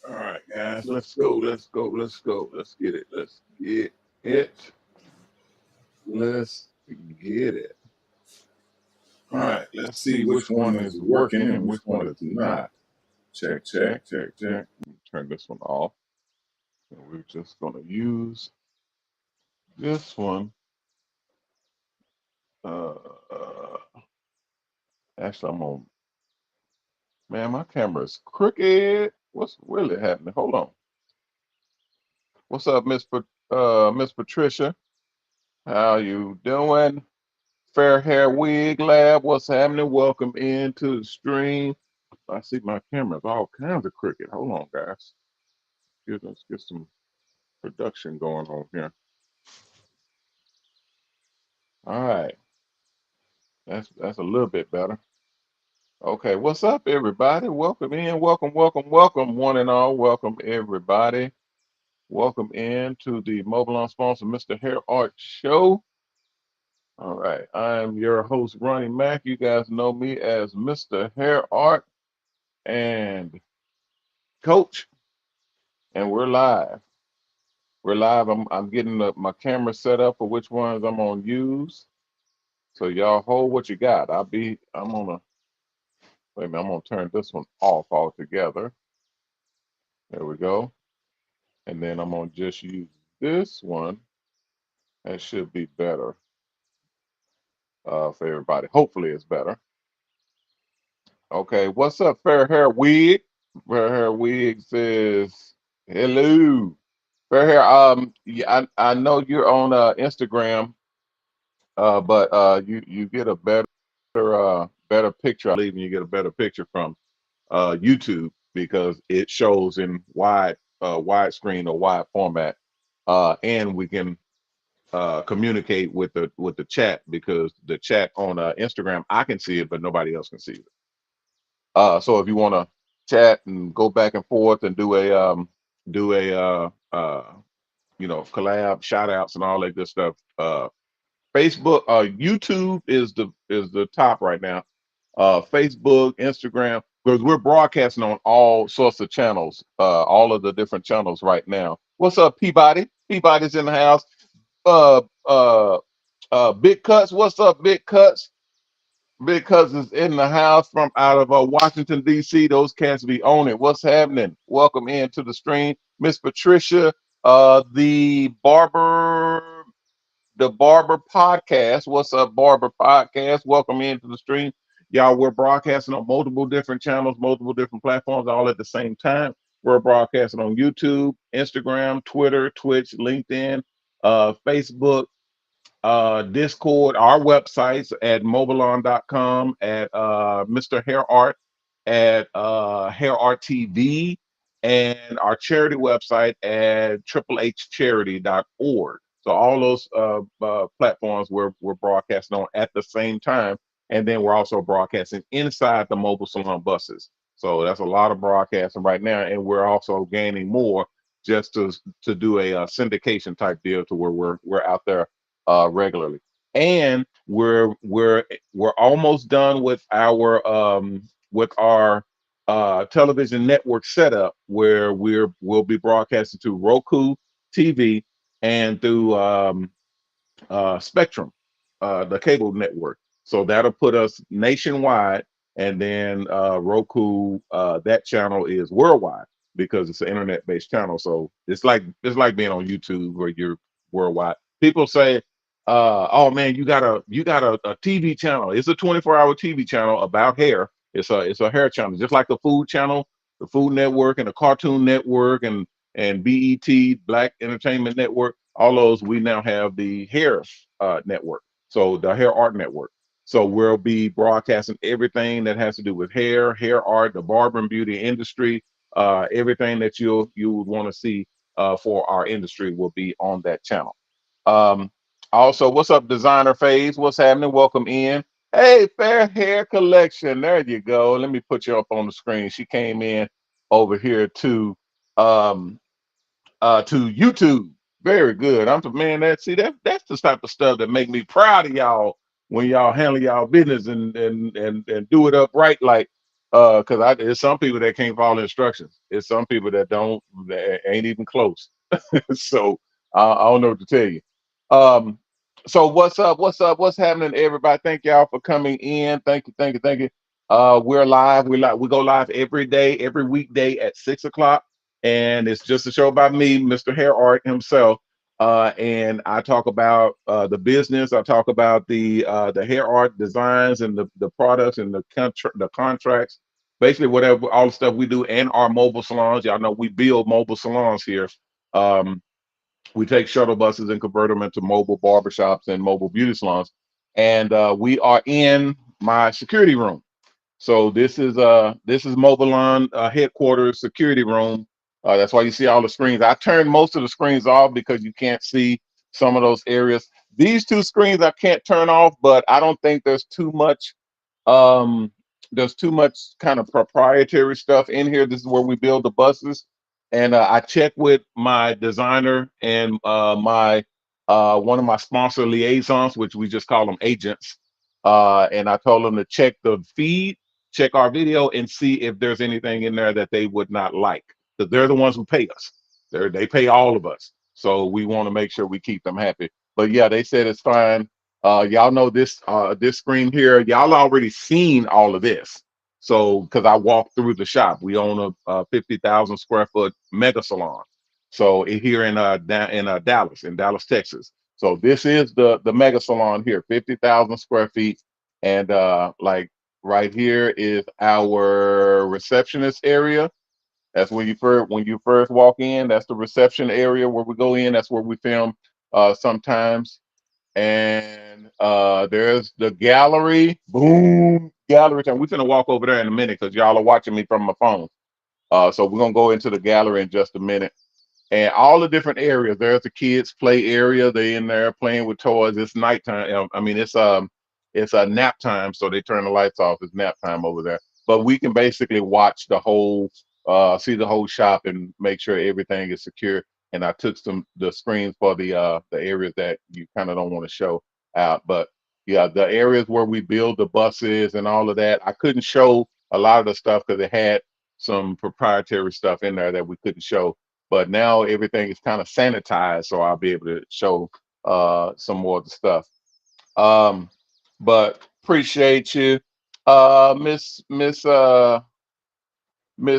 All right, guys, let's go. Let's go. Let's go. Let's get it. Let's get it. Let's get it. All right, let's see which one is working and which one is not. Check, check, check, check. Turn this one off. And we're just going to use this one. Actually, I'm on. Man, my camera is crooked. What's really happening? Hold on. What's up, Miss Patricia? How you doing? Fair Hair Wig Lab, what's happening? Welcome into the stream. I see my camera's all kinds of crooked. Hold on, guys. Let's get some production going on here. All right. That's a little bit better. Okay, what's up, everybody? Welcome in. Welcome, welcome, welcome, one and all. Welcome, everybody. Welcome in to the MOBALON sponsor, MrHairArt show. All right, I'm your host, Ronnie Mac. You guys know me as MrHairArt and Coach, and we're live. We're live. I'm getting my camera set up for which ones I'm gonna use. So y'all hold what you got. I'm gonna wait a minute, I'm gonna turn this one off altogether. There we go. And then I'm gonna just use this one That should be better for everybody. Hopefully, it's better. Okay, what's up, Fair Hair Wig? Fair Hair Wig says hello. Fair Hair, yeah, I know you're on Instagram, but you get a better picture. I believe you get a better picture from YouTube because it shows in widescreen or wide format, and we can communicate with the chat because the chat on Instagram I can see it, but nobody else can see it. So if you want to chat and go back and forth and do a collab, shout outs and all that good stuff. Facebook, YouTube is the top right now. Facebook, Instagram, because we're broadcasting on all sorts of channels, all of the different channels right now. What's up, Peabody? Peabody's in the house. Uh, uh, Big Cuts. What's up, Big Cuts? Big Cuts is in the house from out of Washington D.C. Those cats be on it. What's happening? Welcome into the stream, Miss Patricia, the Barber Podcast. What's up, Barber Podcast? Welcome into the stream. Y'all, we're broadcasting on multiple different channels, multiple different platforms, all at the same time. We're broadcasting on YouTube, Instagram, Twitter, Twitch, LinkedIn, Facebook, Discord, our websites at MOBALON.com, at MrHairArt, at HairArt TV, and our charity website at triplehcharity.org. So all those platforms we're broadcasting on at the same time, and then we're also broadcasting inside the Mobile Salon buses. So that's a lot of broadcasting right now, and we're also gaining more just to do a syndication type deal to where we're out there regularly. And we're almost done with our television network setup where we'll be broadcasting to Roku TV and through Spectrum, the cable network. So that'll put us nationwide, and then Roku, that channel is worldwide because it's an internet-based channel. So it's like being on YouTube where you're worldwide. People say, "Oh man, you got a TV channel. It's a 24-hour TV channel about hair. It's a hair channel, just like the Food Channel, the Food Network, and the Cartoon Network, and BET, Black Entertainment Network. All those we now have the hair network, so the Hair Art Network. So we'll be broadcasting everything that has to do with hair art, the barber and beauty industry, everything that you would want to see for our industry will be on that channel. Um, Also, what's up, Designer Phase? What's happening? Welcome in. Hey, Fair Hair Collection. There you go. Let me put you up on the screen. She came in over here um, to YouTube. Very good. Man, that's the type of stuff that make me proud of y'all when y'all handle y'all business and do it upright. Like, because there's some people that can't follow instructions. It's some people that ain't even close. So I don't know what to tell you. Um, so what's up? What's up? What's happening, everybody? Thank y'all for coming in. Thank you, thank you, thank you. We're live. We go live every day, every weekday at 6 o'clock, and it's just a show by me, MrHairArt himself. And I talk about the business. I talk about the hair art designs and the products and the contracts, basically whatever all the stuff we do, and our mobile salons. Y'all know we build mobile salons here. Um, we take shuttle buses and convert them into mobile barbershops and mobile beauty salons. And we are in my security room. So this is MOBALON headquarters security room. That's why you see all the screens. I turned most of the screens off because you can't see some of those areas. These two screens I can't turn off, but I don't think um, there's too much kind of proprietary stuff in here. This is where we build the buses, and I checked with my designer and my one of my sponsor liaisons, which we just call them agents. And I told them to check the feed, check our video, and see if there's anything in there that they would not like. Because they're the ones who pay us. They pay all of us, so we want to make sure we keep them happy. But yeah, they said it's fine. Y'all know this screen here. Y'all already seen all of this. So because I walked through the shop, we own a 50,000 square foot mega salon. So here in Dallas, Texas. So this is the mega salon here, 50,000 square feet. And like right here is our receptionist area. That's when you first walk in. That's the reception area where we go in. That's where we film sometimes. And there's the gallery. Boom, gallery time. We're gonna walk over there in a minute because y'all are watching me from my phone. So we're gonna go into the gallery in just a minute. And all the different areas. There's a kids play area. They in there playing with toys. It's nighttime. I mean, it's a nap time, so they turn the lights off. It's nap time over there. But we can basically watch the whole, see the whole shop and make sure everything is secure. And I took the screens for the areas that you kind of don't want to show out. But yeah, the areas where we build the buses and all of that, I couldn't show a lot of the stuff because it had some proprietary stuff in there that we couldn't show, but now everything is kind of sanitized, so I'll be able to show some more of the stuff. Um, but appreciate you, Miss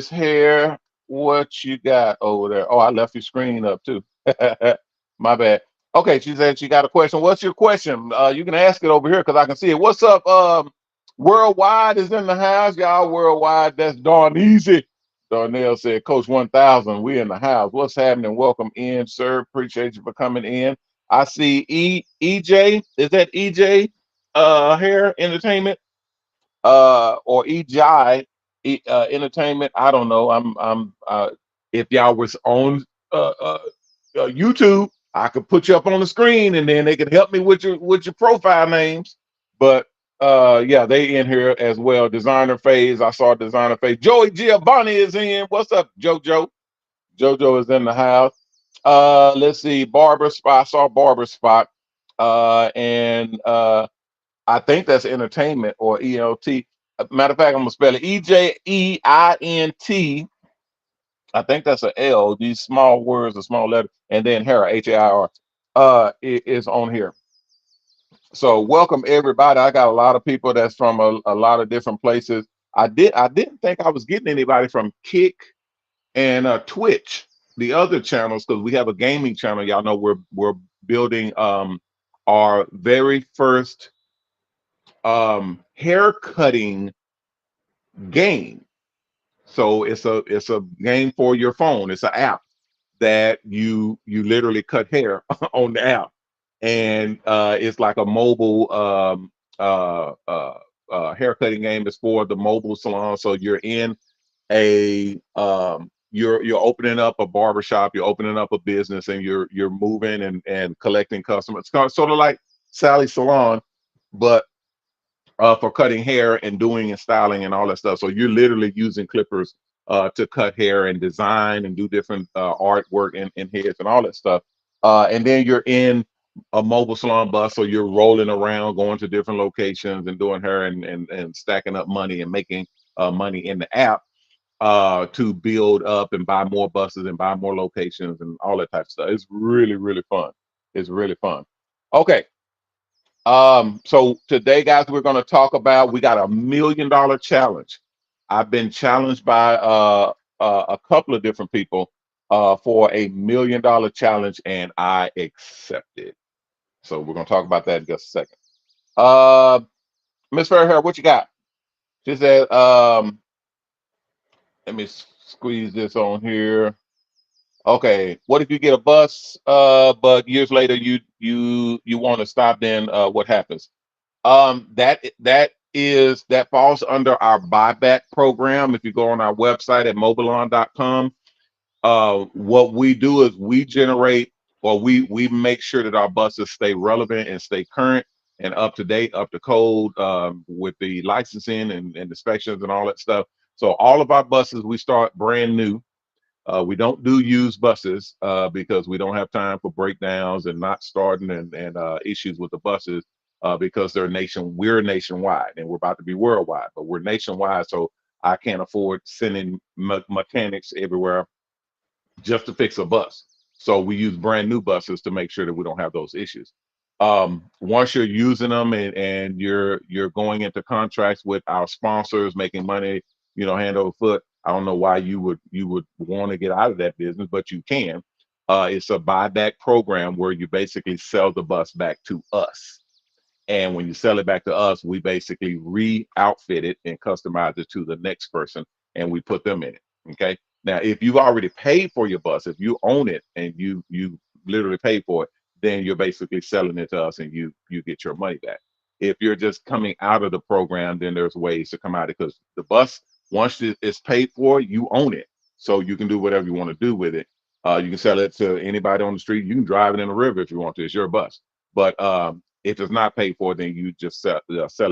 Hair. What you got over there? Oh, I left your screen up too. My bad. Okay, she said she got a question. What's your question? You can ask it over here because I can see it. What's up? Worldwide is in the house, y'all. Worldwide, that's darn easy. Darnell said, Coach 1000, we in the house. What's happening? Welcome in, sir. Appreciate you for coming in. I see EJ. Is that EJ Hair Entertainment? Or EJI Entertainment. I don't know. If y'all was on uh, uh, YouTube, I could put you up on the screen, and then they could help me with your profile names. But yeah, they in here as well. Designer Phase. I saw Designer Phase. Joey Giovanni is in. What's up, JoJo? JoJo is in the house. Let's see. Barber Spot. I saw Barber Spot. And I think that's entertainment or ELT. Matter of fact, I'm gonna spell it EJEINT. I think that's an L. These small words, a small letter, and then Hair HAIR is on here. So welcome everybody. I got a lot of people that's from a lot of different places. I didn't think I was getting anybody from Kick and Twitch, the other channels, because we have a gaming channel. Y'all know we're building our very first hair cutting game. So it's a game for your phone. It's an app that you literally cut hair on the app, and it's like a mobile hair cutting game. It's for the mobile salon. So you're in a you're opening up a barbershop, you're opening up a business, and you're moving and collecting customers. It's kind of sort of like Sally Salon, but for cutting hair and doing and styling and all that stuff. So you're literally using clippers to cut hair and design and do different artwork and heads and all that stuff. And then you're in a mobile salon bus, so you're rolling around, going to different locations and doing hair and stacking up money and making money in the app to build up and buy more buses and buy more locations and all that type of stuff. It's really, really fun. It's really fun. Okay. So today, guys, we're going to talk about, we got $1 million challenge. I've been challenged by a couple of different people for $1 million challenge, and I accepted. So we're going to talk about that in just a second. Miss Fairhair, what you got? She said, let me squeeze this on here. Okay, what if you get a bus, but years later you want to stop? Then what happens? That falls under our buyback program. If you go on our website at MOBALON.com, what we do is we generate, or we make sure that our buses stay relevant and stay current and up to date, up to code, with the licensing and inspections and all that stuff. So all of our buses we start brand new. We don't do used buses because we don't have time for breakdowns and not starting and issues with the buses because we're nationwide, and we're about to be worldwide, but we're nationwide. So I can't afford sending mechanics everywhere just to fix a bus. So we use brand new buses to make sure that we don't have those issues. Once you're using them and you're going into contracts with our sponsors, making money, hand over foot. I don't know why you would want to get out of that business, but you can. It's a buyback program where you basically sell the bus back to us. And when you sell it back to us, we basically re-outfit it and customize it to the next person, and we put them in it. Okay. Now, if you've already paid for your bus, if you own it and you literally paid for it, then you're basically selling it to us, and you get your money back. If you're just coming out of the program, then there's ways to come out of it, because the bus, once it's paid for, you own it, so you can do whatever you want to do with it. You can sell it to anybody on the street. You can drive it in the river if you want to. It's your bus. But if it's not paid for, then you just sell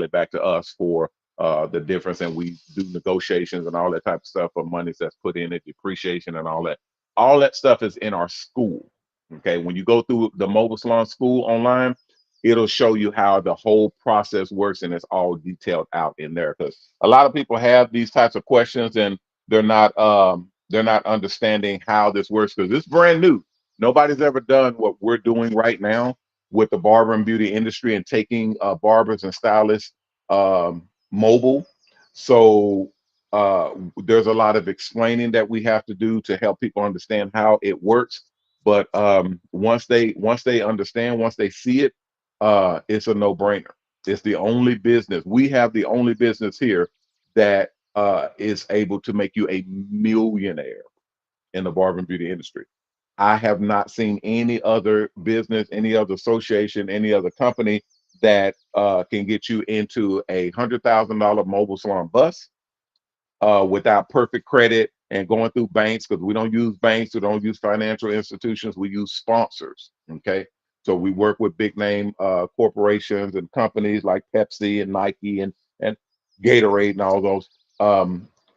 it back to us for the difference, and we do negotiations and all that type of stuff for monies that's put in it, depreciation and all that. All that stuff is in our school. Okay, when you go through the Mobile Salon School online, it'll show you how the whole process works, and it's all detailed out in there. Because a lot of people have these types of questions, and they're not understanding how this works, because it's brand new. Nobody's ever done what we're doing right now with the barber and beauty industry, and taking barbers and stylists mobile. So there's a lot of explaining that we have to do to help people understand how it works. But once they understand, once they see it, it's a no-brainer. It's the only business. We have the only business here that is able to make you a millionaire in the barber and beauty industry. I have not seen any other business, any other association, any other company that can get you into $100,000 mobile salon bus without perfect credit and going through banks, because we don't use banks, we don't use financial institutions, we use sponsors. Okay. So we work with big name corporations and companies like Pepsi and Nike and Gatorade and all those.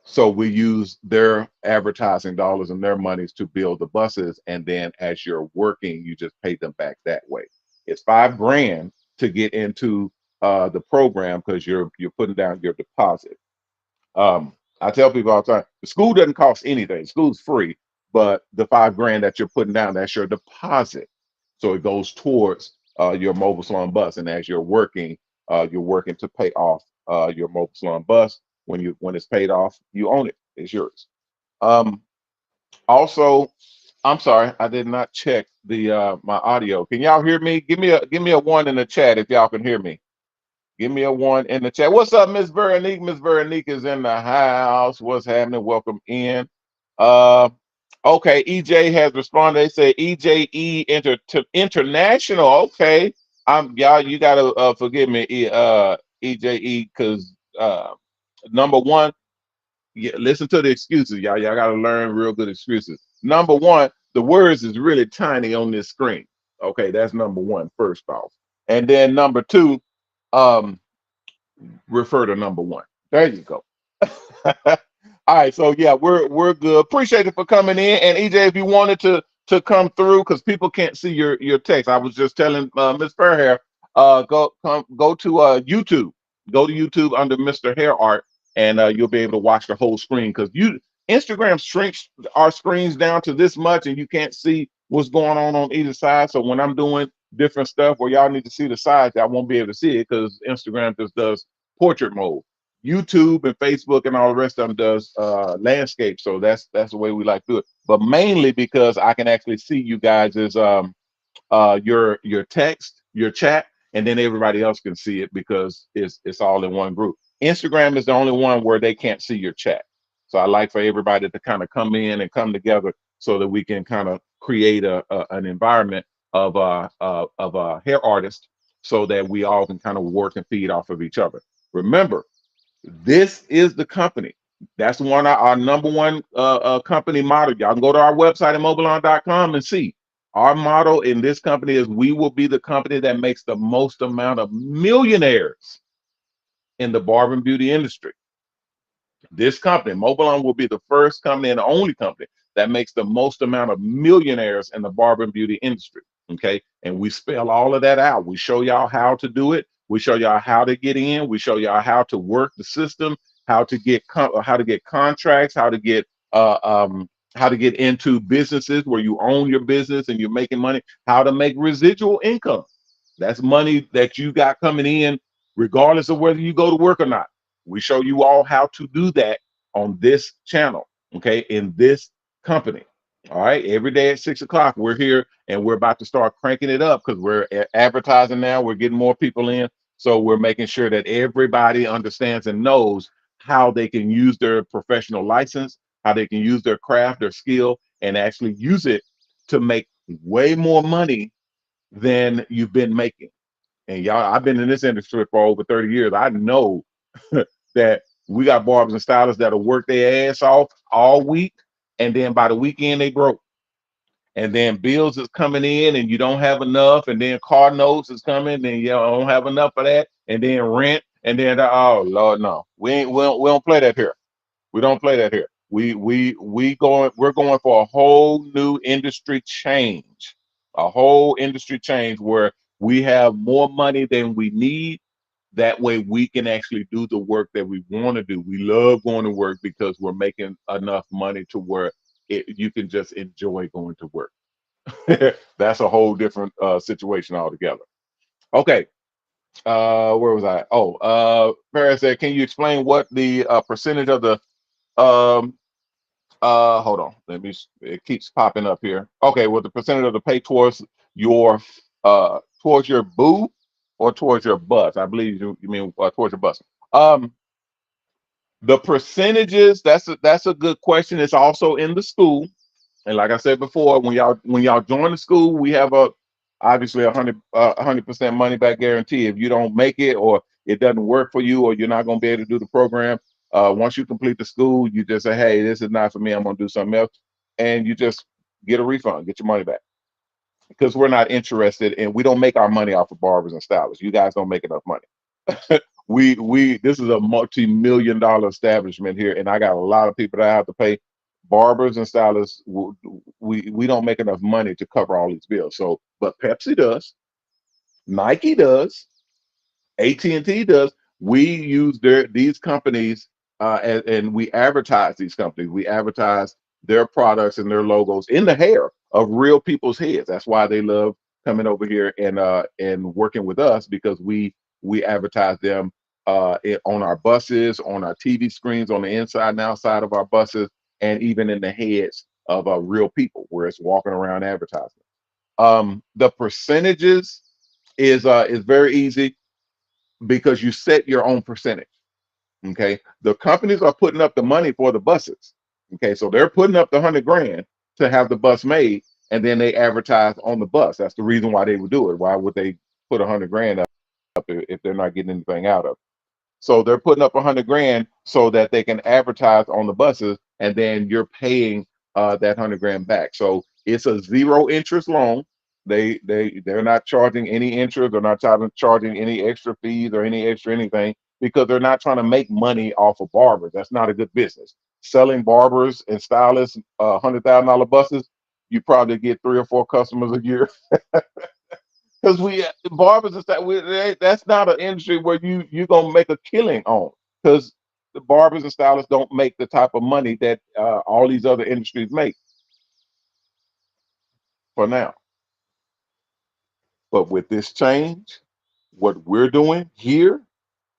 So we use their advertising dollars and their monies to build the buses. And then as you're working, you just pay them back that way. It's 5 grand to get into the program, because you're putting down your deposit. Um, I tell people all the time, the school doesn't cost anything. School's free, but the 5 grand that you're putting down, that's your deposit. So it goes towards your mobile salon bus. And as you're working to pay off your mobile salon bus. When it's paid off, you own it. It's yours. Um, Also, I'm sorry, I did not check the my audio. Can y'all hear me? Give me a one in the chat if y'all can hear me. Give me a one in the chat. What's up, Miss Veronique? Miss Veronique is in the house. What's happening? Welcome in. Uh, okay, EJ has responded. They say EJE International. Okay, y'all. You gotta forgive me, EJE, because number one, yeah, listen to the excuses, y'all. Y'all gotta learn real good excuses. Number one, the words is really tiny on this screen. Okay, that's number one, first off. And then number two, um, refer to number one. There you go. All right, so yeah, we're good. Appreciate it for coming in. And EJ, if you wanted to come through, because people can't see your text. I was just telling Miss Fairhair, go to YouTube. Go to YouTube under MrHairArt, and you'll be able to watch the whole screen, because you Instagram shrinks our screens down to this much, and you can't see what's going on either side. So when I'm doing different stuff where y'all need to see the sides, I won't be able to see it, because Instagram just does portrait mode. YouTube and Facebook and all the rest of them does landscape. So that's the way we like to do it. But mainly because I can actually see you guys' your text, your chat, and then everybody else can see it, because it's all in one group. Instagram is the only one where they can't see your chat. So I like for everybody to kind of come in and come together, so that we can kind of create an environment of hair artists, so that we all can kind of work and feed off of each other. Remember, this is the company. That's one of our number one company motto. Y'all can go to our website at MOBALON.com and see. Our motto in this company is, we will be the company that makes the most amount of millionaires in the barber and beauty industry. This company, MOBALON, will be the first company and the only company that makes the most amount of millionaires in the barber and beauty industry. Okay. And we spell all of that out. We show y'all how to do it. We show y'all how to get in. We show y'all how to work the system, how to get contracts, how to get into businesses where you own your business and you're making money, how to make residual income. That's money that you got coming in, regardless of whether you go to work or not. We show you all how to do that on this channel, okay, in this company. All right, every day at 6 o'clock, we're here and we're about to start cranking it up because we're advertising now. We're getting more people in. So we're making sure that everybody understands and knows how they can use their professional license, how they can use their craft, their skill, and actually use it to make way more money than you've been making. And y'all, I've been in this industry for over 30 years. I know that we got barbers and stylists that'll work their ass off all week, and then by the weekend they broke. And then bills is coming in and you don't have enough, and then car notes is coming and you don't have enough of that, and then rent, and then oh Lord, no, we don't play that here. We don't play that here. We're going for a whole new industry change, a whole industry change where we have more money than we need. That way we can actually do the work that we want to do. We love going to work because we're making enough money to where you can just enjoy going to work. That's a whole different situation altogether. Okay, where was I? Oh, Farrah said, can you explain what the percentage of the um hold on, let me, it keeps popping up here. Okay, well, the percentage of the pay towards your boo or towards your bus? I believe you mean towards your bus. Um, the percentages, that's a good question. It's also in the school. And like I said before, when y'all join the school, we have a obviously 100% money back guarantee. If you don't make it or it doesn't work for you or you're not going to be able to do the program, once you complete the school, you just say, hey, this is not for me. I'm going to do something else, and you just get a refund, get your money back, because we're not interested and we don't make our money off of barbers and stylists. You guys don't make enough money. We this is a multi-million dollar establishment here, and I got a lot of people that I have to pay. Barbers and stylists, we don't make enough money to cover all these bills. So, but Pepsi does, Nike does, AT&T does. We use these companies, and we advertise these companies. We advertise their products and their logos in the hair of real people's heads. That's why they love coming over here and working with us, because we advertise them on our buses, on our TV screens, on the inside and outside of our buses, and even in the heads of real people, where it's walking around advertising. The percentages is very easy because you set your own percentage. Okay, the companies are putting up the money for the buses. Okay, so they're putting up the 100 grand to have the bus made, and then they advertise on the bus. That's the reason why they would do it. Why would they put 100 grand up if they're not getting anything out of it? So they're putting up 100 grand so that they can advertise on the buses, and then you're paying that 100 grand back. So it's a zero interest loan. They're not charging any interest. They're not charging any extra fees or any extra anything, because they're not trying to make money off of barbers. That's not a good business. Selling barbers and stylists $100,000 buses, you probably get 3 or 4 customers a year. Because barbers and stuff, that's not an industry where you're gonna make a killing on. Because the barbers and stylists don't make the type of money that all these other industries make for now. But with this change, what we're doing here,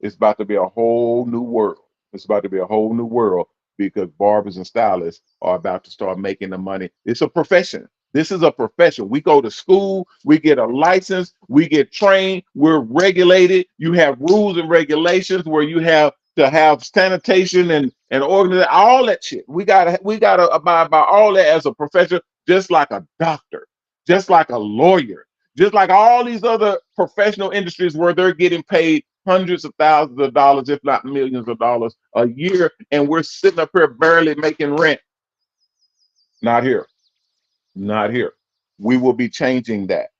it's about to be a whole new world. It's about to be a whole new world, because barbers and stylists are about to start making the money. It's a profession. This is a profession. We go to school, we get a license, we get trained, we're regulated. You have rules and regulations where you have to have sanitation and organize all that shit. We gotta abide by all that as a profession, just like a doctor, just like a lawyer, just like all these other professional industries where they're getting paid hundreds of thousands of dollars, if not millions of dollars a year, and we're sitting up here barely making rent. Not here. Not here. We will be changing that.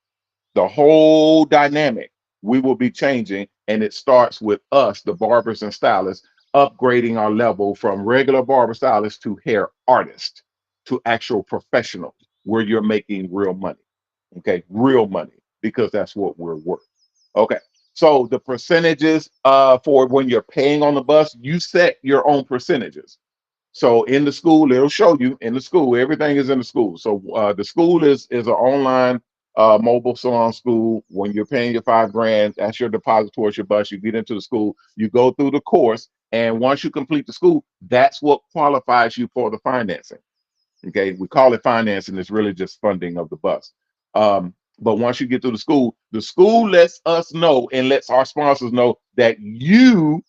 The whole dynamic we will be changing, and it starts with us, the barbers and stylists, upgrading our level from regular barber stylists to hair artists, to actual professionals, where you're making real money. Okay, real money, because that's what we're worth. Okay, so the percentages for when you're paying on the bus, you set your own percentages. So in the school, it'll show you in the school. Everything is in the school. So the school is an online mobile salon school. When you're paying your 5 grand, that's your deposit towards your bus. You get into the school, you go through the course, and once you complete the school, that's what qualifies you for the financing. Okay, we call it financing. It's really just funding of the bus. But once you get through the school lets us know and lets our sponsors know that you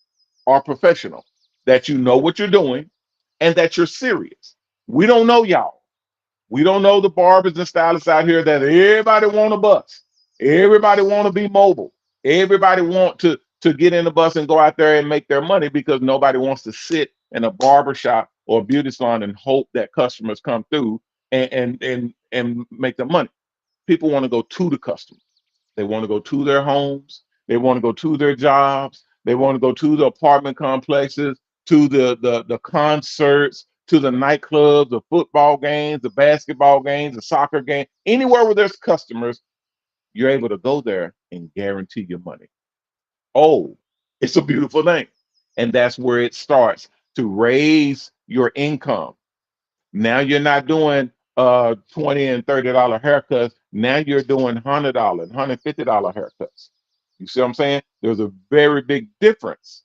are professional, that you know what you're doing, and that you're serious. We don't know y'all. We don't know the barbers and stylists out here that everybody want a bus. Everybody want to be mobile. Everybody want to get in the bus and go out there and make their money because nobody wants to sit in a barber shop or a beauty salon and hope that customers come through and make the money. People want to go to the customer. They want to go to their homes. They want to go to their jobs. They want to go to the apartment complexes, to the concerts, to the nightclubs, the football games, the basketball games, the soccer game. Anywhere where there's customers, you're able to go there and guarantee your money. Oh, it's a beautiful thing. And that's where it starts to raise your income. Now you're not doing $20 and $30 haircuts. Now you're doing $100, $150 haircuts. You see what I'm saying? There's a very big difference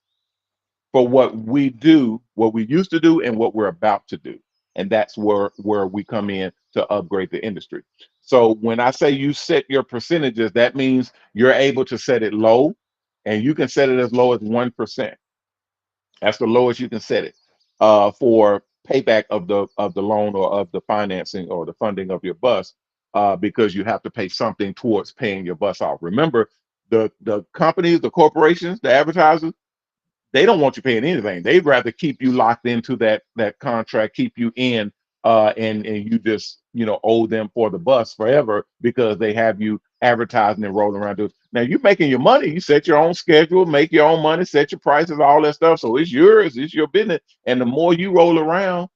for what we do, what we used to do, and what we're about to do. And that's where we come in to upgrade the industry. So when I say you set your percentages, that means you're able to set it low, and you can set it as low as 1%. That's the lowest you can set it for payback of the loan or of the financing or the funding of your bus, because you have to pay something towards paying your bus off. Remember, the companies, the corporations, the advertisers, they don't want you paying anything. They'd rather keep you locked into that contract, keep you in, and you just owe them for the bus forever because they have you advertising and rolling around. Now you're making your money. You set your own schedule, make your own money, set your prices, all that stuff. So it's yours. It's your business. And the more you roll around,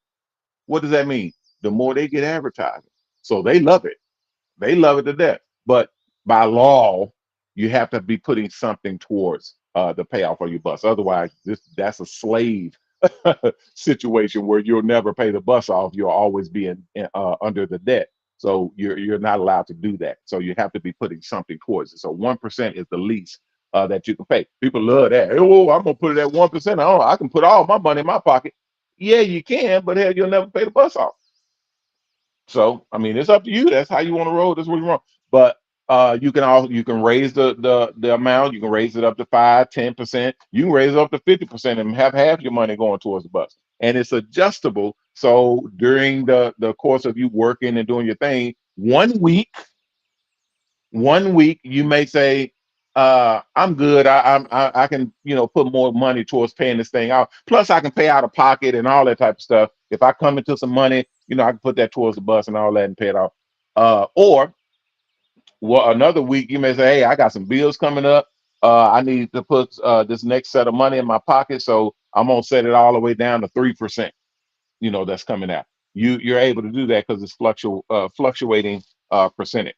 what does that mean? The more they get advertising. So they love it. They love it to death. But by law, you have to be putting something towards the payoff for your bus. Otherwise, that's a slave situation where you'll never pay the bus off. You'll always be under the debt. So you're not allowed to do that. So you have to be putting something towards it. So 1% is the least that you can pay. People love that. Oh, I'm gonna put it at 1%. Oh, I can put all my money in my pocket. Yeah, you can, but hell, you'll never pay the bus off. So I mean, it's up to you. That's how you want to roll. That's what you want. But you can raise the amount. You can raise it up to 5, 10%. You can raise it up to 50% and have half your money going towards the bus. And it's adjustable. So during the course of you working and doing your thing, 1 week you may say, I'm good. I can put more money towards paying this thing out. Plus I can pay out of pocket and all that type of stuff. If I come into some money, I can put that towards the bus and all that and pay it off. Or well, another week you may say, hey, I got some bills coming up. I need to put this next set of money in my pocket, so I'm gonna set it all the way down to 3%. That's coming out. You're able to do that because it's fluctuating percentage.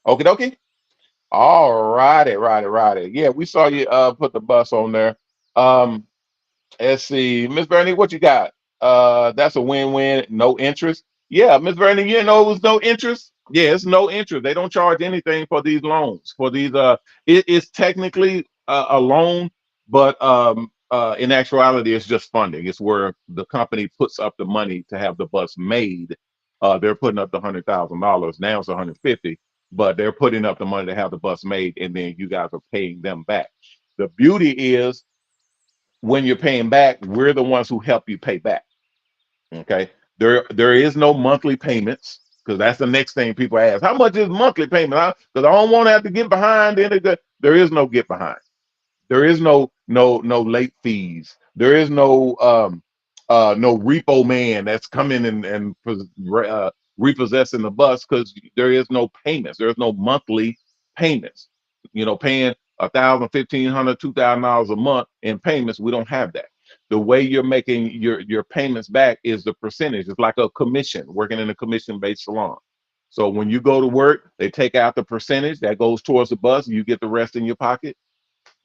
Okay, dokie. All righty, righty. Yeah, we saw you put the bus on there. Um, let's see, Miss Bernie, what you got? That's a win-win, no interest. Yeah, Miss Bernie, it was no interest. Yeah, it's no interest. They don't charge anything for these loans. For these, it is technically a loan, but in actuality, it's just funding. It's where the company puts up the money to have the bus made. They're putting up the $100,000. Now it's 150, but they're putting up the money to have the bus made, and then you guys are paying them back. The beauty is when you're paying back, we're the ones who help you pay back. Okay. There is no monthly payments because that's the next thing people ask. How much is monthly payment? Because I don't want to have to get behind anything. There is no get behind. There is no late fees. There is no repo man that's coming and repossessing the bus because there is no payments. There's no monthly payments. Paying 1,000, 1,500, $2,000 a month in payments. We don't have that. The way you're making your payments back is the percentage. It's like a commission, working in a commission-based salon. So when you go to work, they take out the percentage that goes towards the bus. You get the rest in your pocket.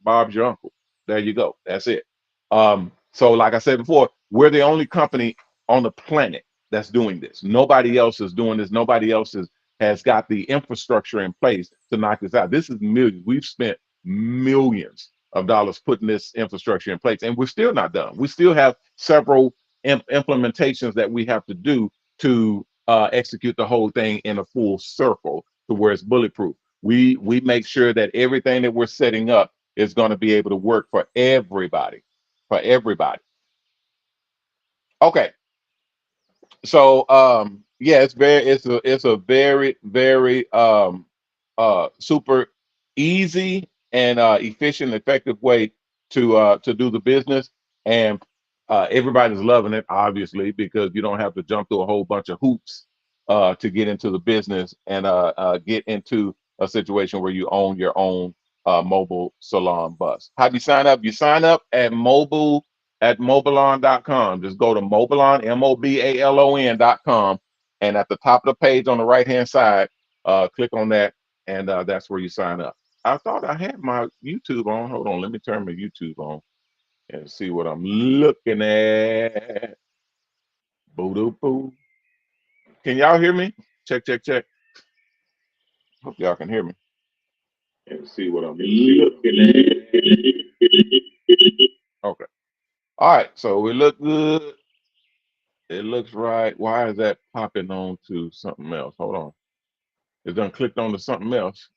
Bob's your uncle. There you go. That's it. So like I said before, we're the only company on the planet that's doing this. Nobody else is doing this. Nobody else has got the infrastructure in place to knock this out. This is millions. We've spent millions of dollars putting this infrastructure in place, and we're still not done. We still have several implementations that we have to do to execute the whole thing in a full circle to where it's bulletproof. We make sure that everything that we're setting up is going to be able to work for everybody, for everybody. Okay, so yeah, it's a very super easy and efficient, effective way to do the business, and everybody's loving it, obviously, because you don't have to jump through a whole bunch of hoops to get into the business and get into a situation where you own your own mobile salon bus. How do you sign up? You sign up at mobalon.com. Just go to mobalon, mobalon.com, and at the top of the page on the right hand side, click on that, and that's where you sign up. I thought I had my YouTube on. Hold on, let me turn my YouTube on and see what I'm looking at. Boo doo boo. Can y'all hear me? Check, check, check. Hope y'all can hear me and see what I'm looking at. Okay. All right. So we look good. It looks right. Why is that popping on to something else? Hold on. It done clicked on to something else.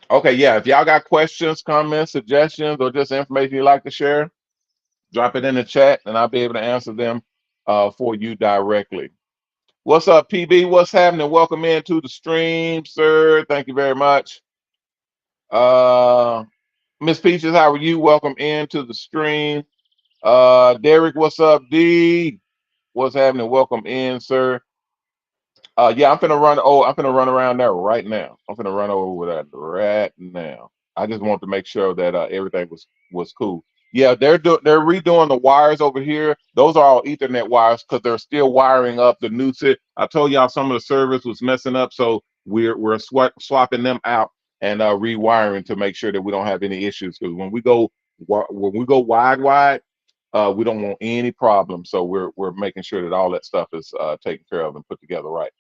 Okay, yeah. If y'all got questions, comments, suggestions, or just information you'd like to share, drop it in the chat and I'll be able to answer them for you directly. What's up, PB? What's happening? Welcome into the stream, sir. Thank you very much. Miss Peaches, how are you? Welcome into the stream. Derek, what's up? D, what's happening? Welcome in, sir. Yeah, I'm finna run around there right now. I'm finna run over that right now. I just want to make sure that everything was cool. Yeah, they're redoing the wires over here. Those are all Ethernet wires because they're still wiring up the new set. I told y'all some of the service was messing up, so we're swapping them out and rewiring to make sure that we don't have any issues. Because when we go wide, we don't want any problems. So we're making sure that all that stuff is taken care of and put together right.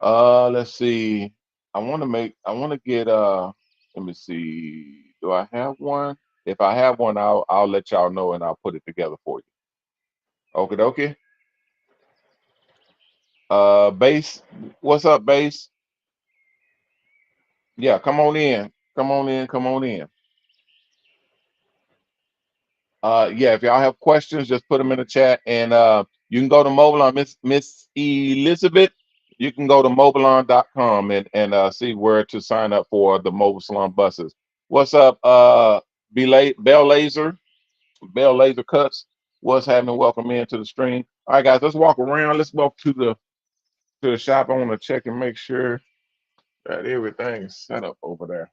Let's see. I want to get let me see. Do I have one? If I have one, I'll let y'all know and I'll put it together for you. Okay, okay. Base, what's up, Base? Yeah, come on in. Come on in, come on in. Yeah, if y'all have questions, just put them in the chat and you can go to MobileOn, Miss Elizabeth. You can go to mobalon.com and see where to sign up for the Mobile Salon buses. What's up, Bell Laser? Bell Laser Cuts. What's happening? Welcome into the stream. All right, guys, let's walk around. Let's walk to the shop. I want to check and make sure that everything is set up over there.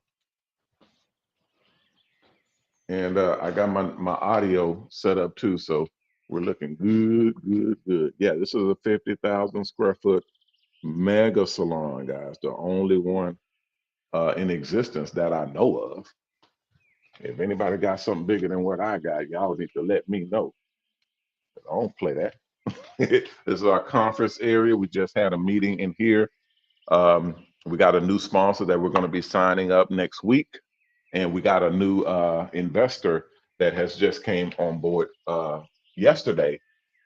And I got my audio set up too, so we're looking good, good, good. Yeah, this is a 50,000 square foot mega salon, guys. The only one in existence that I know of. If anybody got something bigger than what I got, y'all need to let me know. I don't play that. This is our conference area. We just had a meeting in here. We got a new sponsor that we're going to be signing up next week, and we got a new investor that has just came on board yesterday,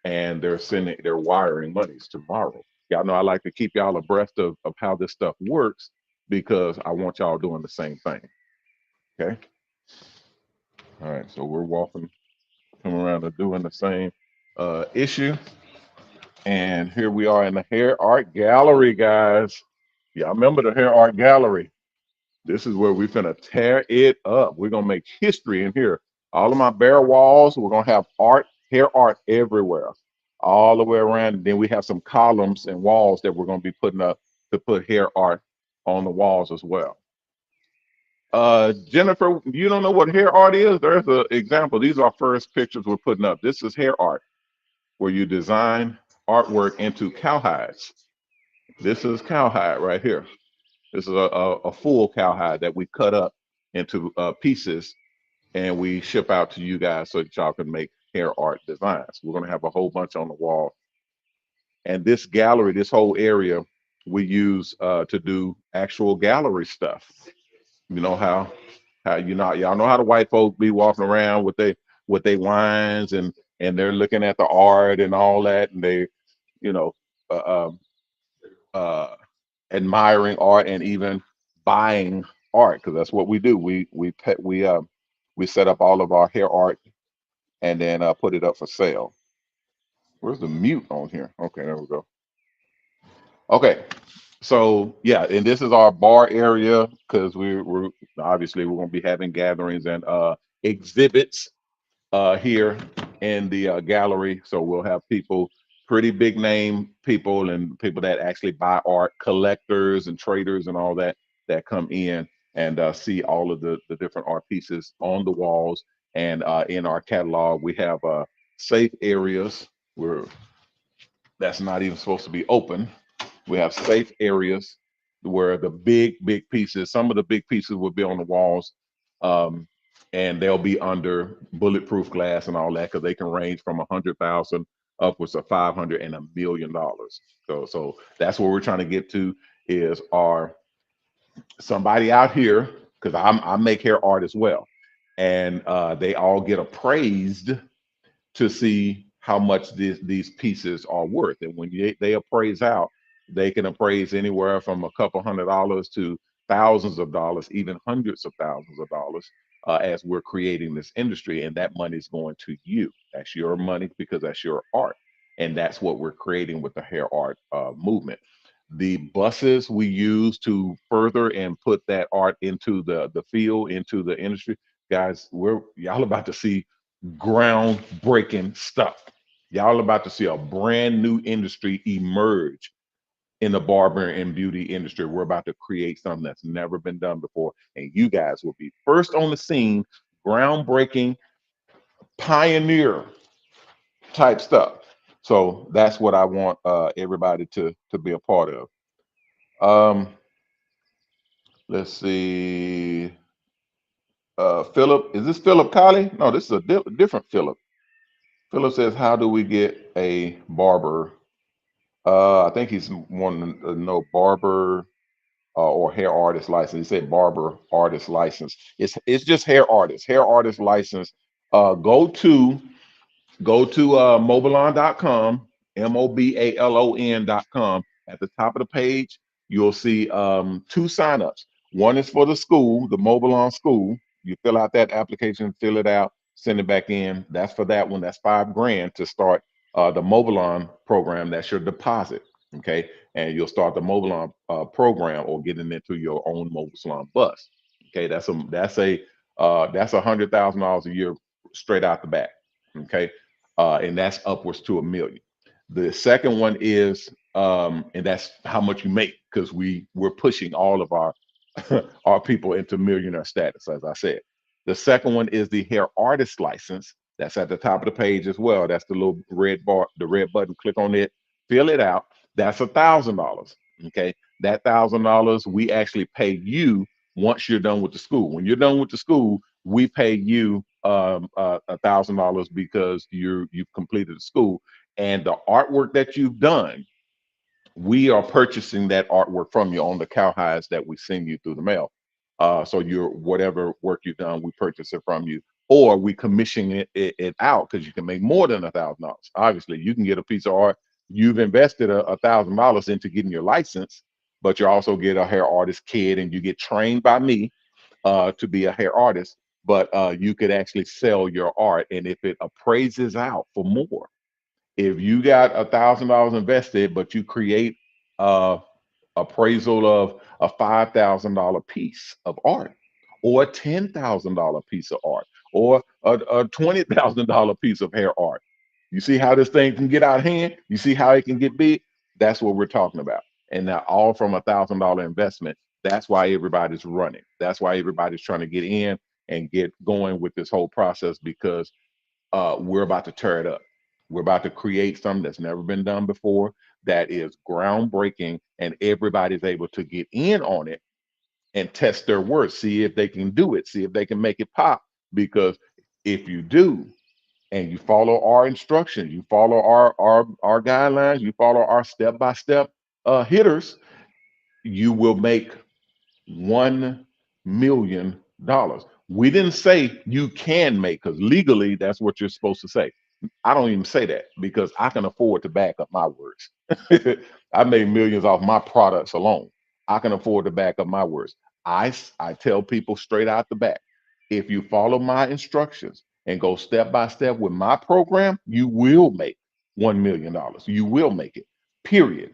and they're wiring monies tomorrow. Y'all know I like to keep y'all abreast of how this stuff works because I want y'all doing the same thing. Okay. All right. So we're walking, coming around and doing the same issue. And here we are in the Hair Art Gallery, guys. Y'all remember the Hair Art Gallery? This is where we're gonna tear it up. We're gonna make history in here. All of my bare walls, we're gonna have hair art everywhere, all the way around. And then we have some columns and walls that we're gonna be putting up to put hair art on the walls as well. Jennifer, you don't know what hair art is? There's an example. These are our first pictures we're putting up. This is hair art, where you design artwork into cowhides. This is cowhide right here. This is a full cowhide that we cut up into pieces and we ship out to you guys so that y'all can make hair art designs. We're going to have a whole bunch on the wall. And this gallery, this whole area, we use to do actual gallery stuff. You know how y'all know how the white folks be walking around with they wines and and they're looking at the art and all that, and they, you know, uh, um, uh, admiring art and even buying art, because that's what we do. We set up all of our hair art and then put it up for sale. Where's the mute on here? Okay, there we go. Okay, so yeah, and this is our bar area because we're obviously we're going to be having gatherings and exhibits here in the gallery. So we'll have people, pretty big name people, and people that actually buy art, collectors and traders and all that, that come in and see all of the different art pieces on the walls. And in our catalog, we have safe areas where that's not even supposed to be open. We have safe areas where the big pieces, some of the big pieces will be on the walls, um, and they'll be under bulletproof glass and all that, because they can range from 100,000 upwards of 500 and $1 million. So that's what we're trying to get to, is our somebody out here, because I make hair art as well, and they all get appraised to see how much these pieces are worth. And when they appraise out, they can appraise anywhere from a couple $100 to thousands of dollars, even hundreds of thousands of dollars, as we're creating this industry. And that money is going to you. That's your money because that's your art. And that's what we're creating with the hair art movement. The buses we use to further and put that art into the field, into the industry, guys, we're y'all about to see groundbreaking stuff. Y'all about to see a brand new industry emerge in the barber and beauty industry. We're about to create something that's never been done before, and you guys will be first on the scene, groundbreaking, pioneer type stuff. So that's what I want everybody to be a part of. Um, let's see. Philip, is this Philip Colley? No, this is a different Philip. Philip says, "How do we get a barber?" I think he's wanting to know barber or hair artist license. He said barber artist license. It's just hair artist license. Go to mobalon.com, mobalon.com. At the top of the page, you'll see two signups. One is for the school, the MobalOn school. You fill out that application, fill it out, send it back in. That's for that one. That's $5,000 to start the MobalOn program. That's your deposit. Okay. And you'll start the MobalOn program or getting into your own mobile salon bus. Okay. That's $100,000 a year straight out the back. Okay, and that's upwards to $1 million. The second one is, and that's how much you make, because we're pushing all of our our people into millionaire status, as I said. The second one is the hair artist license. That's at the top of the page as well. That's the little red bar, the red button. Click on it, fill it out. That's $1,000. Okay, that $1,000 we actually pay you once you're done with the school. When you're done with the school, we pay you $1,000 because you've completed the school, and the artwork that you've done, we are purchasing that artwork from you on the cowhides that we send you through the mail. So your whatever work you've done, we purchase it from you, or we commission it out, because you can make more than $1,000. Obviously, you can get a piece of art. You've invested $1,000 into getting your license, but you also get a hair artist kit, and you get trained by me to be a hair artist. But you could actually sell your art, and if it appraises out for more, if you got $1,000 invested, but you create uh, appraisal of a $5,000 piece of art, or a $10,000 piece of art, or a $20,000 piece of hair art. You see how this thing can get out of hand? You see how it can get big? That's what we're talking about. And now, all from $1,000 investment. That's why everybody's running. That's why everybody's trying to get in and get going with this whole process, because we're about to tear it up. We're about to create something that's never been done before, that is groundbreaking, and everybody's able to get in on it and test their worth, see if they can do it, see if they can make it pop. Because if you do, and you follow our instructions, you follow our guidelines, you follow our step-by-step hitters, you will make $1 million. We didn't say you can make, because legally that's what you're supposed to say. I don't even say that because I can afford to back up my words. I made millions off my products alone. I can afford to back up my words. I tell people straight out the back, if you follow my instructions and go step by step with my program, you will make $1 million. You will make it. Period.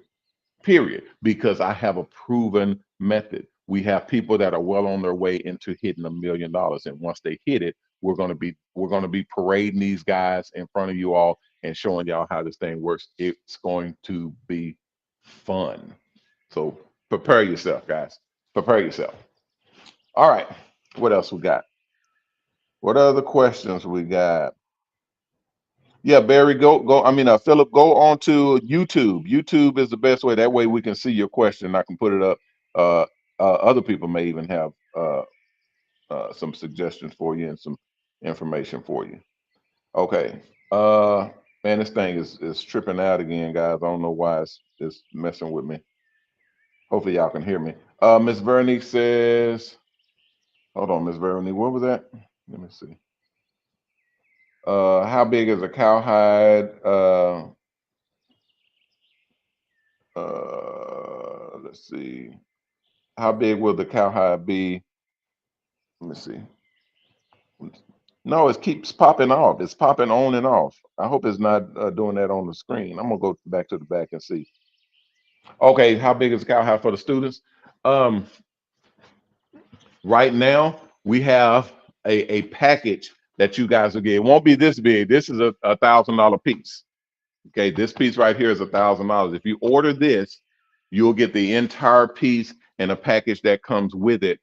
Period. Because I have a proven method. We have people that are well on their way into hitting $1 million, and once they hit it, we're going to be parading these guys in front of you all and showing y'all how this thing works. It's going to be fun. So prepare yourself, guys. Prepare yourself. All right. What else we got? What other questions we got? Yeah, Barry, go. I mean, Philip, go on to YouTube. YouTube is the best way. That way we can see your question. I can put it up. Uh, Other people may even have some suggestions for you and some information for you. Okay. Man, this thing is tripping out again, guys. I don't know why it's messing with me. Hopefully y'all can hear me. Miss Veronique says, hold on, Miss Veronique, what was that? Let me see. How big is a cowhide? Let's see. How big will the cowhide be? Let me see. No, it keeps popping off. It's popping on and off. I hope it's not doing that on the screen. I'm gonna go back to the back and see. Okay, how big is the cowhide for the students? Um, right now we have a package that you guys will get. It won't be this big. This is a $1,000 piece. Okay, this piece right here is $1,000. If you order this, you'll get the entire piece and a package that comes with it,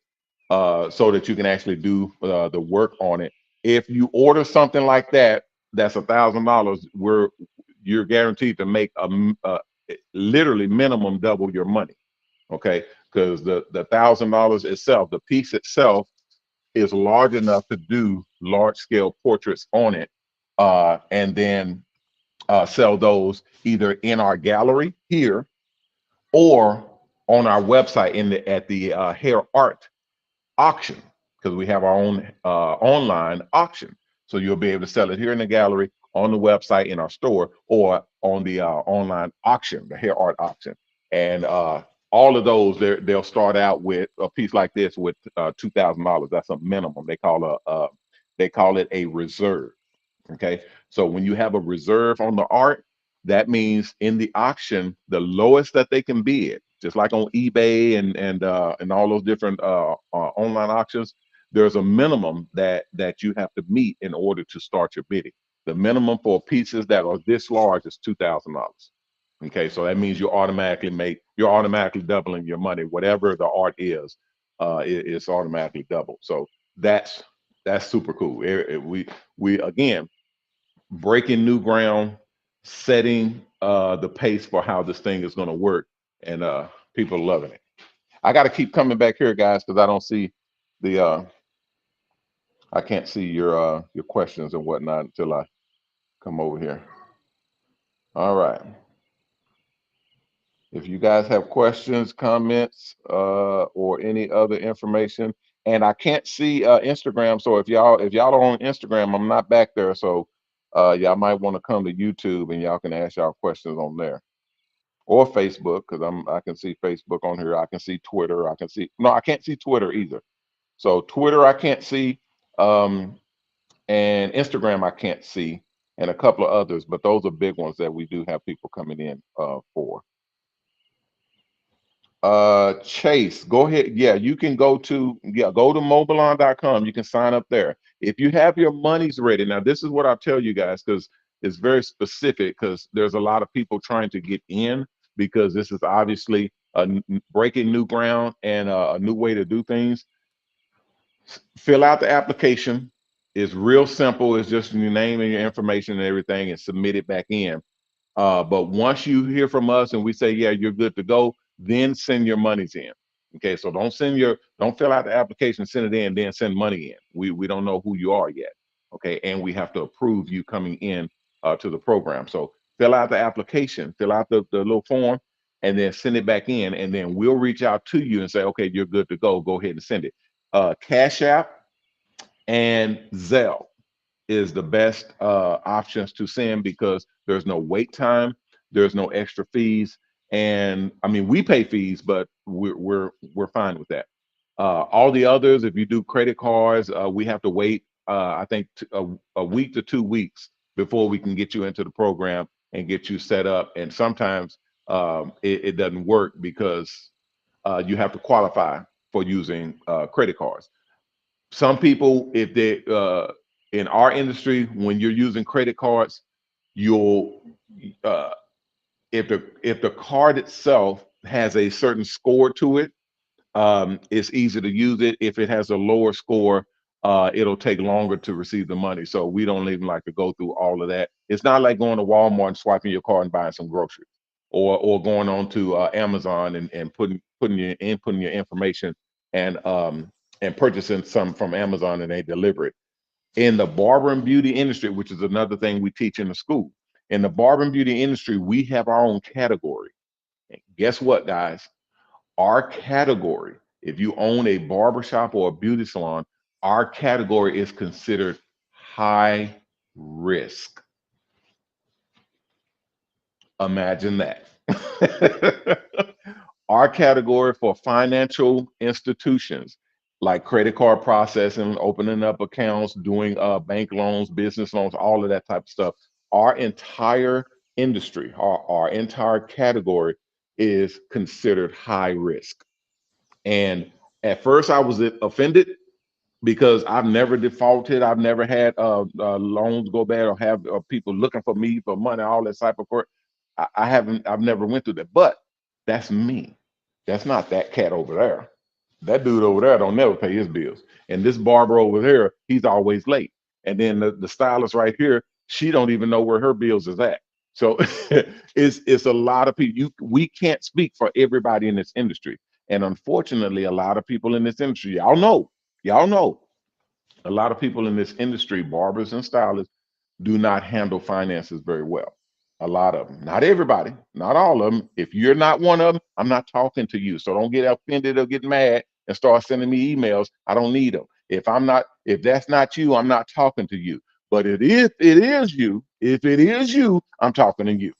so that you can actually do the work on it. If you order something like that, that's $1,000. You're guaranteed to make literally minimum double your money. Okay, because the $1,000 itself, the piece itself, is large enough to do large scale portraits on it, and then sell those either in our gallery here or on our website at the Hair Art auction, because we have our own online auction. So you'll be able to sell it here in the gallery, on the website, in our store, or on the online auction, the Hair Art auction. And all of those, they'll start out with a piece like this with $2,000. That's a minimum. They call it a reserve. Okay, so when you have a reserve on the art, that means in the auction, the lowest that they can bid, just like on eBay and all those different online auctions, there's a minimum that you have to meet in order to start your bidding. The minimum for pieces that are this large is $2,000. Okay, so that means you're automatically doubling your money. Whatever the art is, it's automatically doubled. So that's that's super cool. We again breaking new ground, setting the pace for how this thing is going to work, and people are loving it. I got to keep coming back here, guys, because the I can't see your questions and whatnot until I come over here. All right. If you guys have questions, comments, or any other information, and I can't see Instagram, so if y'all are on Instagram, I'm not back there, so y'all might want to come to YouTube and y'all can ask y'all questions on there, or Facebook, because I can see Facebook on here. I can see Twitter. I can't see Twitter either. So Twitter I can't see, um, and Instagram I can't see, and a couple of others, but those are big ones that we do have people coming in for. Chase, go ahead. Yeah, you can go to mobalon.com. You can sign up there. If you have your monies ready. Now, this is what I'll tell you guys, because it's very specific, because there's a lot of people trying to get in, because this is obviously breaking new ground and a new way to do things. Fill out the application. It's real simple. It's just your name and your information and everything, and submit it back in. But once you hear from us and we say, yeah, you're good to go, then send your monies in. Okay, so don't fill out the application, send it in, then send money in. We don't know who you are yet. Okay, and we have to approve you coming in to the program. So fill out the application, fill out the little form, and then send it back in, and then we'll reach out to you and say, okay, you're good to go. Go ahead and send it. Cash App and Zelle. is the best options to send because there's no wait time, there's no extra fees, and I mean we pay fees, but we're fine with that. All the others, if you do credit cards, we have to wait. I think a week to 2 weeks before we can get you into the program and get you set up. And sometimes it doesn't work because you have to qualify for using credit cards. Some people, if they in our industry, when you're using credit cards, you'll uh, if the card itself has a certain score to it, it's easy to use it. If it has a lower score, it'll take longer to receive the money. So we don't even like to go through all of that. It's not like going to Walmart and swiping your card and buying some groceries, or going on to Amazon and putting your information and purchasing some from Amazon and they deliver it. In the barber and beauty industry, which is another thing we teach in the school, in the barber and beauty industry, we have our own category. And guess what, guys? Our category, if you own a barbershop or a beauty salon, our category is considered high risk. Imagine that. Our category for financial institutions like credit card processing, opening up accounts, doing bank loans, business loans, all of that type of stuff. Our entire industry, our entire category is considered high risk. And at first, I was offended because I've never defaulted. I've never had loans go bad or have people looking for me for money, all that type of work. I haven't. I've never went through that. But that's me. That's not that cat over there. That dude over there don't never pay his bills. And this barber over here, he's always late. And then the stylist right here, she don't even know where her bills is at. So it's a lot of people. We can't speak for everybody in this industry. And unfortunately, a lot of people in this industry, y'all know, a lot of people in this industry, barbers and stylists, do not handle finances very well. A lot of them, not everybody, not all of them. If you're not one of them, I'm not talking to you. So don't get offended or get mad and start sending me emails. I don't need them. If that's not you, I'm not talking to you. But it is you, if it is you, I'm talking to you.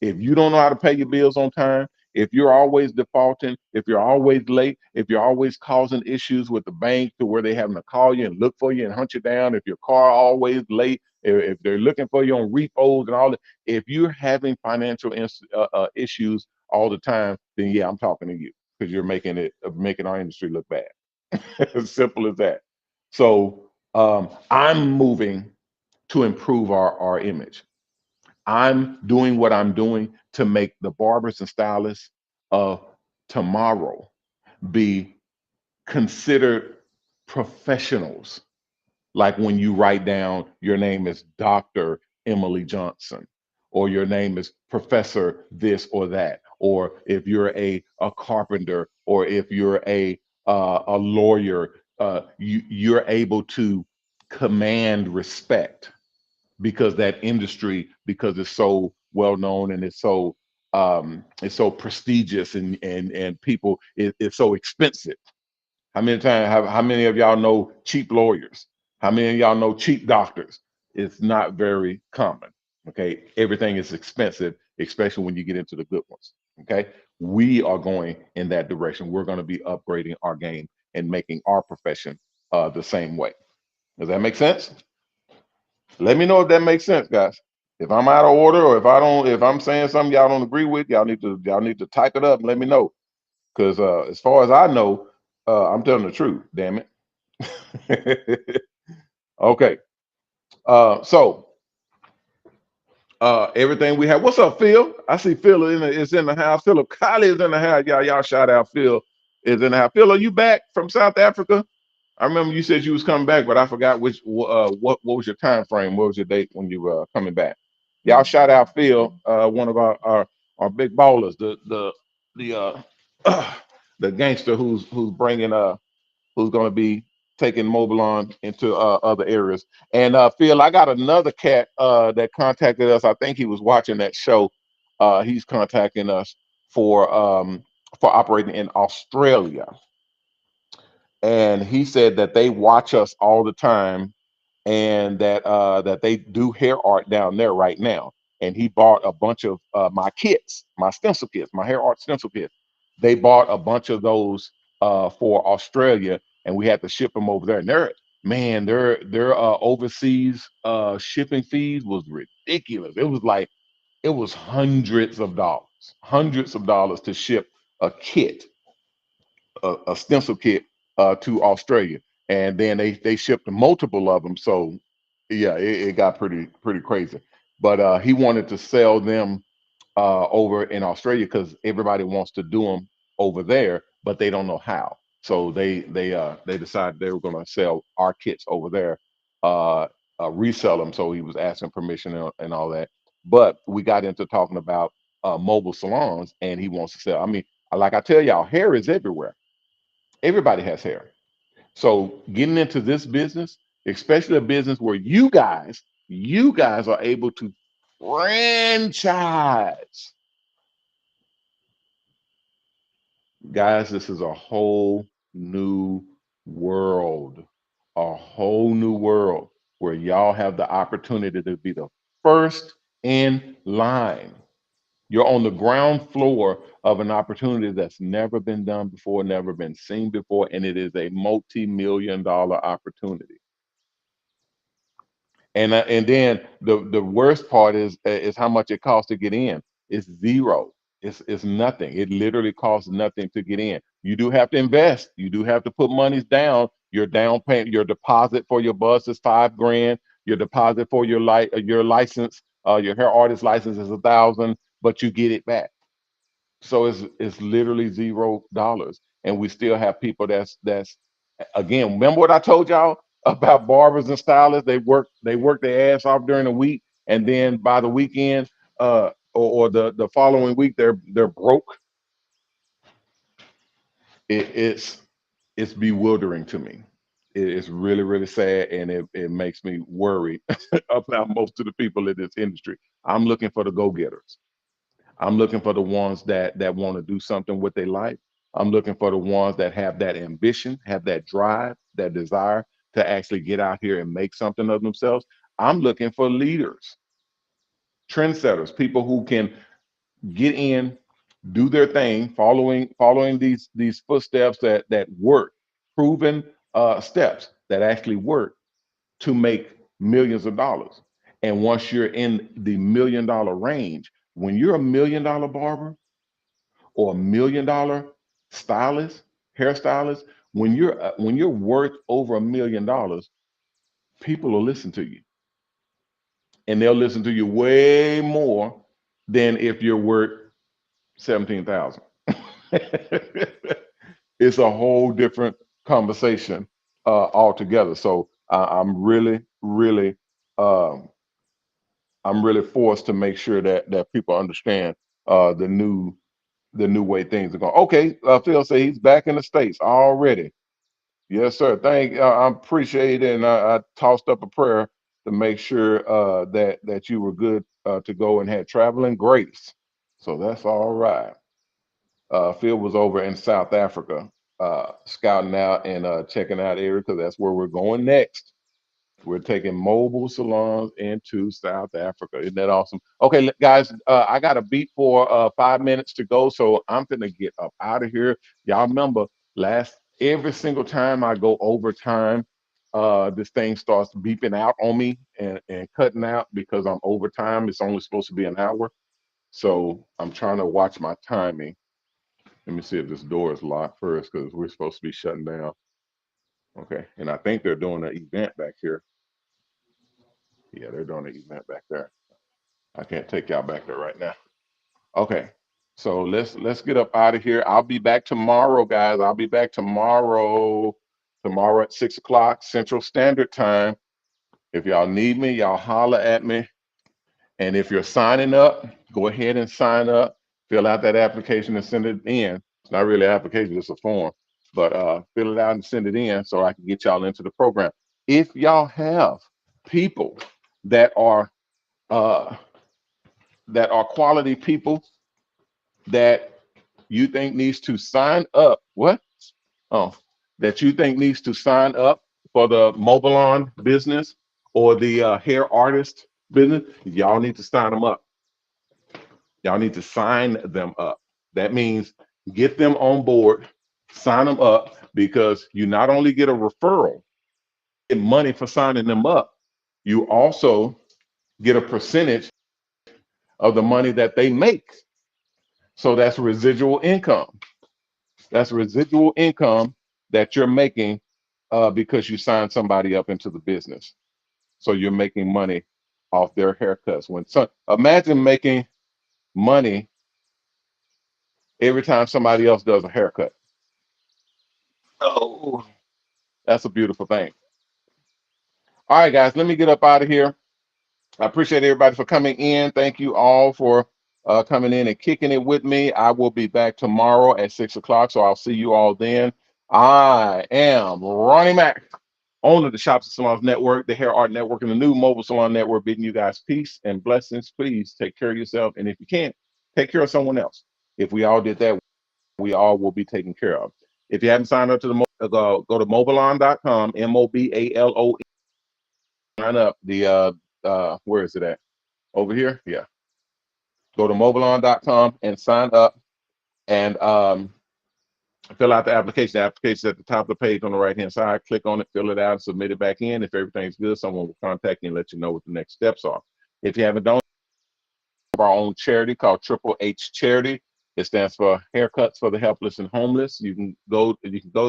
If you don't know how to pay your bills on time, if you're always defaulting, if you're always late, if you're always causing issues with the bank to where they're having to call you and look for you and hunt you down, if your car always late, if they're looking for you on repos and all that, if you're having financial issues all the time, then yeah, I'm talking to you because you're making our industry look bad. As simple as that. So I'm moving to improve our image. I'm doing what I'm doing to make the barbers and stylists of tomorrow be considered professionals. Like when you write down your name is Dr. Emily Johnson, or your name is Professor this or that, or if you're a carpenter, or if you're a lawyer, you're able to command respect because that industry, because it's so well known and it's so prestigious and people it's so expensive. How many of y'all know cheap lawyers? How many of y'all know cheap doctors? It's not very common. Okay, everything is expensive, especially when you get into the good ones. Okay, we are going in that direction. We're going to be upgrading our game and making our profession the same way. Does that make sense? Let me know if that makes sense, guys. If I'm out of order or if I'm saying something y'all don't agree with, y'all need to type it up and let me know. Because as far as I know, I'm telling the truth. Damn it. Okay. So everything we have. What's up, Phil? I see Phil is in the house. Philip Kylie is in the house. Y'all shout out Phil is in the house. Phil, are you back from South Africa? I remember you said you was coming back, but I forgot what was your time frame? What was your date when you were coming back? Y'all shout out Phil, one of our big ballers, the the gangster who's bringing who's going to be taking MOBALON into other areas. And Phil, I got another cat that contacted us. I think he was watching that show. He's contacting us for operating in Australia, and he said that they watch us all the time and that they do hair art down there right now. And he bought a bunch of my kits, my stencil kits, my hair art stencil kits. They bought a bunch of those for Australia, and we had to ship them over there. And their overseas shipping fees was ridiculous. It was hundreds of dollars to ship a kit, a stencil kit to Australia, and then they shipped multiple of them. So yeah, it got pretty crazy. But he wanted to sell them over in Australia because everybody wants to do them over there, but they don't know how. So they decided they were going to sell our kits over there, uh, resell them. So he was asking permission and all that. But we got into talking about mobile salons, and he wants to sell. I mean, like I tell y'all, hair is everywhere. Everybody has hair. So getting into this business, especially a business where you guys are able to franchise. Guys, this is a whole new world, a whole new world where y'all have the opportunity to be the first in line. You're on the ground floor of an opportunity that's never been done before, never been seen before, and it is a multi-million-dollar opportunity. And then the worst part is how much it costs to get in. It's zero. It's nothing. It literally costs nothing to get in. You do have to invest. You do have to put monies down. Your down payment, your deposit for your bus is 5 grand. Your deposit for your license, your hair artist license is 1,000, but you get it back. So it's literally $0, and we still have people that's again. Remember what I told y'all about barbers and stylists? They work their ass off during the week, and then by the weekend, or the following week, they're broke. It's bewildering to me. It's really sad, and it makes me worry about most of the people in this industry. I'm looking for the go getters. I'm looking for the ones that want to do something with their life. I'm looking for the ones that have that ambition, have that drive, that desire to actually get out here and make something of themselves. I'm looking for leaders, trendsetters, people who can get in, do their thing, following these footsteps that work, proven steps that actually work to make millions of dollars. And once you're in the $1 million range, when you're a $1 million barber or $1 million stylist, hairstylist, when you're worth over $1 million, people will listen to you, and they'll listen to you way more than if you're worth 17,000. It's a whole different conversation altogether. So um, I'm really forced to make sure that people understand the new way things are going. Okay, Phil say he's back in the States already. Yes, sir. I appreciate it, and I tossed up a prayer to make sure that you were good to go and had traveling grace. So that's all right. Phil was over in South Africa, scouting out and checking out area because that's where we're going next. We're taking mobile salons into South Africa. Isn't that awesome? Okay, guys, I got a beat for 5 minutes to go, so I'm gonna get up out of here. Y'all remember, last every single time I go overtime, this thing starts beeping out on me and cutting out because I'm overtime. It's only supposed to be an hour, so I'm trying to watch my timing. Let me see if this door is locked first because we're supposed to be shutting down. Okay, and I think they're doing an event back here. Yeah, they're doing an event back there. I can't take y'all back there right now. Okay, so let's get up out of here. I'll be back tomorrow, guys. I'll be back tomorrow. Tomorrow at 6 o'clock Central Standard Time. If y'all need me, y'all holler at me. And if you're signing up, go ahead and sign up. Fill out that application and send it in. It's not really an application, it's a form. But fill it out and send it in so I can get y'all into the program. If y'all have people that are uh, quality people that you think needs to sign up, what? Oh, that you think needs to sign up for the MOBALON business, or the hair artist business, y'all need to sign them up. Y'all need to sign them up. That means get them on board, sign them up, because you not only get a referral, get money for signing them up, you also get a percentage of the money that they make. So that's residual income. That's residual income that you're making because you signed somebody up into the business. So you're making money off their haircuts. Imagine making money every time somebody else does a haircut. Oh, that's a beautiful thing. All right, guys, let me get up out of here. I appreciate everybody for coming in. Thank you all for coming in and kicking it with me. I will be back tomorrow at 6 o'clock, so I'll see you all then. I am Ronnie Mac, owner of the Shops Salons Network, the Hair Art Network, and the new Mobile Salon Network, bidding you guys peace and blessings. Please take care of yourself, and if you can't, take care of someone else. If we all did that, we all will be taken care of. If you haven't signed up to the go to mobalon.com, MOBALON. Sign up. Where is it at? Over here? Yeah. Go to mobalon.com and sign up and fill out the application. The application is at the top of the page on the right hand side. Click on it, fill it out, and submit it back in. If everything's good, someone will contact you and let you know what the next steps are. If you haven't done, our own charity called Triple H Charity. It stands for Haircuts for the Helpless and Homeless. You can go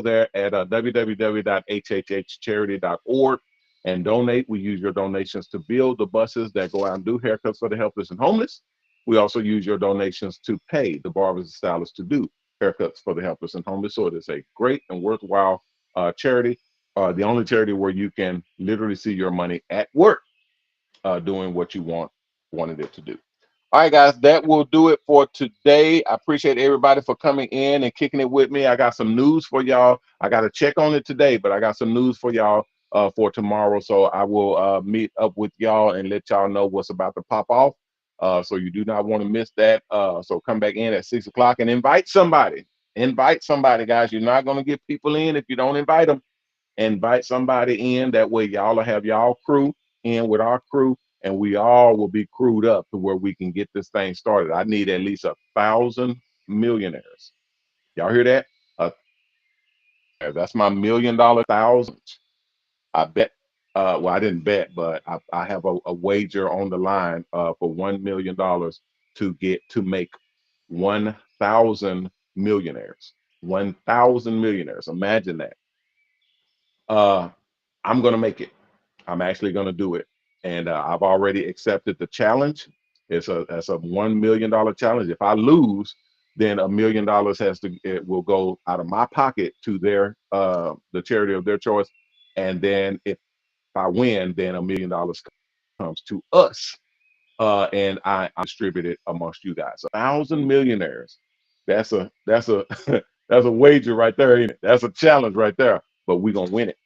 there at www.hhhcharity.org and donate. We use your donations to build the buses that go out and do haircuts for the helpless and homeless. We also use your donations to pay the barbers and stylists to do haircuts for the helpless and homeless. So it is a great and worthwhile charity. The only charity where you can literally see your money at work doing what you wanted it to do. All right, guys, that will do it for today. I appreciate everybody for coming in and kicking it with me. I got some news for y'all. I got to check on it today, but I got some news for y'all for tomorrow. So I will meet up with y'all and let y'all know what's about to pop off. So you do not want to miss that. So come back in at 6 o'clock and invite somebody. Invite somebody, guys. You're not going to get people in if you don't invite them. Invite somebody in. That way y'all will have y'all crew in with our crew, and we all will be crewed up to where we can get this thing started. I need at least 1,000 millionaires. Y'all hear that? That's my $1 million thousands. I bet. Well, I didn't bet, but I have a wager on the line for $1 million to make 1,000 millionaires. 1,000 millionaires. Imagine that. I'm gonna make it. I'm actually gonna do it, and I've already accepted the challenge. That's a $1 million challenge. If I lose, then $1 million it will go out of my pocket to the charity of their choice, and then if I win, then $1 million comes to us, and I distribute it amongst you guys. 1,000 millionaires. That's a that's a wager right there, ain't it? That's a challenge right there. But we're gonna win it.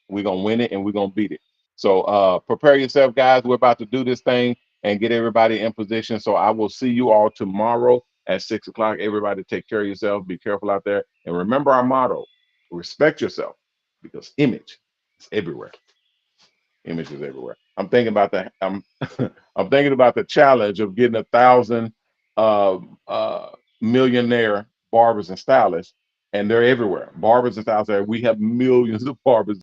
We're gonna win it and we're gonna beat it. So prepare yourself, guys. We're about to do this thing and get everybody in position. So I will see you all tomorrow at 6 o'clock. Everybody take care of yourself. Be careful out there. And remember our motto: respect yourself, because image is everywhere. Image is everywhere. I'm thinking about that. I'm thinking about the challenge of getting 1,000 millionaire barbers and stylists, and they're everywhere. Barbers and stylists. We have millions of barbers